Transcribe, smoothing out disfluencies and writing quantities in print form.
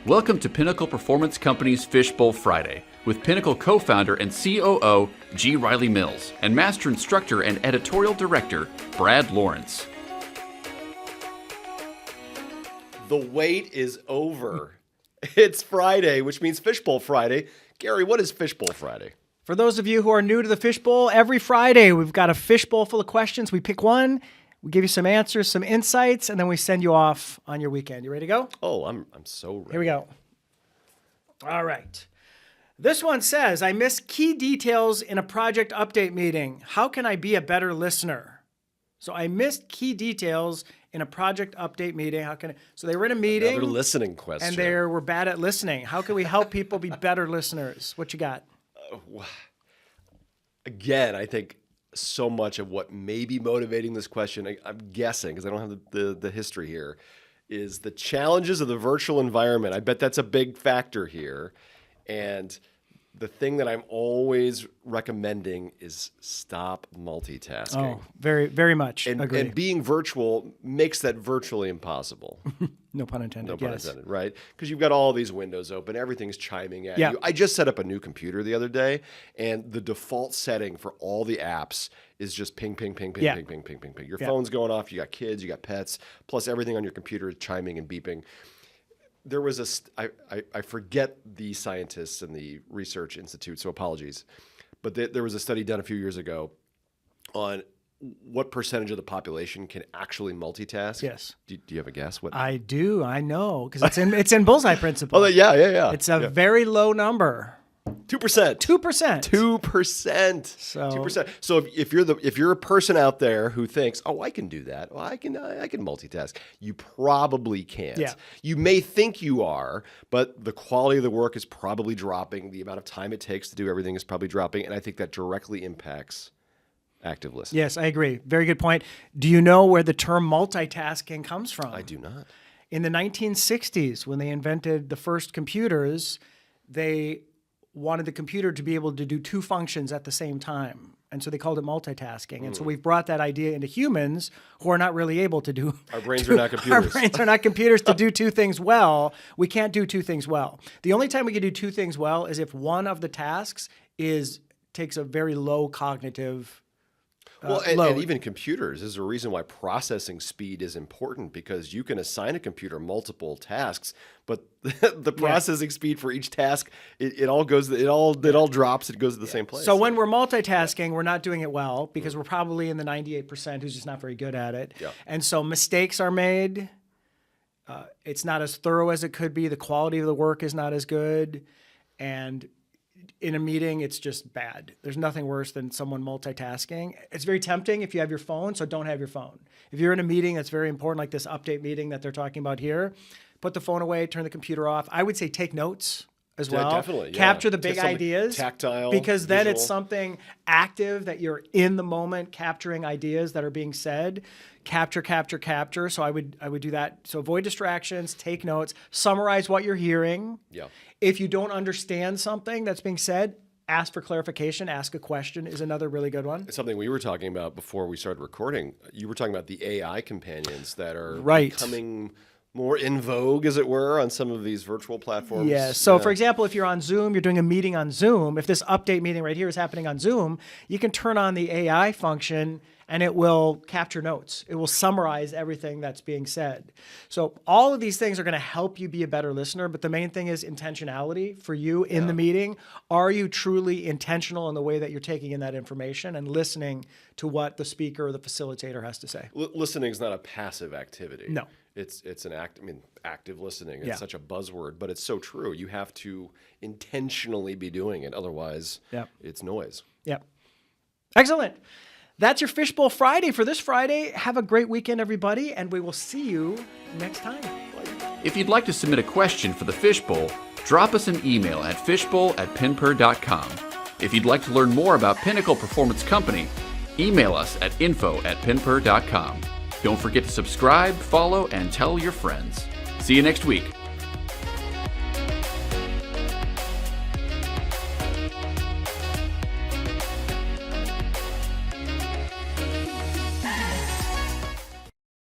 Welcome to Pinnacle Performance Company's Fishbowl Friday with Pinnacle co-founder and COO G. Riley Mills and master instructor and editorial director Brad Lawrence. The wait is over. It's Friday, which means Fishbowl Friday. Gary, what is Fishbowl Friday? For those of you who are new to the Fishbowl, every Friday we've got a fishbowl full of questions. We pick one, we give you some answers, some insights, and then we send you off on your weekend. You ready to go? Oh, I'm so ready. Here we go. All right. This one says, I missed key details in a project update meeting. How can I be a better listener? So I missed key details in a project update meeting. So they were in a meeting. Another listening question. And they were bad at listening. How can we help people be better listeners? What you got? Again, I think so much of what may be motivating this question, I'm guessing, because I don't have the history here, is the challenges of the virtual environment. I bet that's a big factor here. And the thing that I'm always recommending is stop multitasking. Oh, very, very much agree. And being virtual makes that virtually impossible. No pun intended. No pun intended, right? Because you've got all these windows open, everything's chiming at Yeah. you. I just set up a new computer the other day, and the default setting for all the apps is just ping, ping, ping, ping, Yeah. ping, ping, ping, ping, ping. Your phone's going off, you got kids, you got pets, plus everything on your computer is chiming and beeping. There was I forget the scientists and the research institute, so apologies, but there was a study done a few years ago on what percentage of the population can actually multitask. Yes. Do you have a guess? What? I do. I know because it's in Bullseye Principle. Oh, yeah. It's a very low number. 2%. 2%. 2%. So 2%. So if you're a person out there who thinks, oh, I can do that, well, I can multitask, you probably can't. Yeah. You may think you are, but the quality of the work is probably dropping. The amount of time it takes to do everything is probably dropping, and I think that directly impacts active listening. Yes, I agree. Very good point. Do you know where the term multitasking comes from? I do not. In the 1960s, when they invented the first computers, they wanted the computer to be able to do two functions at the same time. And so they called it multitasking. And so we've brought that idea into humans who are not really able to do. Our brains are not computers. Our brains are not computers to do two things well. We can't do two things well. The only time we can do two things well is if one of the tasks takes a very low cognitive and even computers is a reason why processing speed is important, because you can assign a computer multiple tasks, but the processing speed for each task, it all drops, it goes to the same place. So when we're multitasking, we're not doing it well because we're probably in the 98% who's just not very good at it. Yeah. And so mistakes are made. It's not as thorough as it could be. The quality of the work is not as good. And in a meeting, it's just bad. There's nothing worse than someone multitasking. It's very tempting if you have your phone, so don't have your phone. If you're in a meeting that's very important, like this update meeting that they're talking about here, put the phone away, turn the computer off. I would say take notes as well. Definitely, yeah. Capture the big ideas. Tactile, because then it's visual. something active that you're in the moment capturing ideas that are being said. Capture. So I would do that. So avoid distractions, take notes, summarize what you're hearing. Yeah. If you don't understand something that's being said, ask for clarification, ask a question is another really good one. Something we were talking about before we started recording, you were talking about the AI companions that are Right. becoming more in vogue, as it were, on some of these virtual platforms. Yeah. So, for example, if you're on Zoom, you're doing a meeting on Zoom. If this update meeting right here is happening on Zoom, you can turn on the AI function and it will capture notes. It will summarize everything that's being said. So all of these things are going to help you be a better listener, but the main thing is intentionality for you in the meeting. Are you truly intentional in the way that you're taking in that information and listening to what the speaker or the facilitator has to say? Listening is not a passive activity. No. It's an active listening. It's Yeah. such a buzzword, but it's so true. You have to intentionally be doing it. Otherwise, it's noise. Yep. Excellent. That's your Fishbowl Friday for this Friday. Have a great weekend, everybody, and we will see you next time. If you'd like to submit a question for the Fishbowl, drop us an email at fishbowl@pinper.com. If you'd like to learn more about Pinnacle Performance Company, email us at info@pinper.com. Don't forget to subscribe, follow, and tell your friends. See you next week.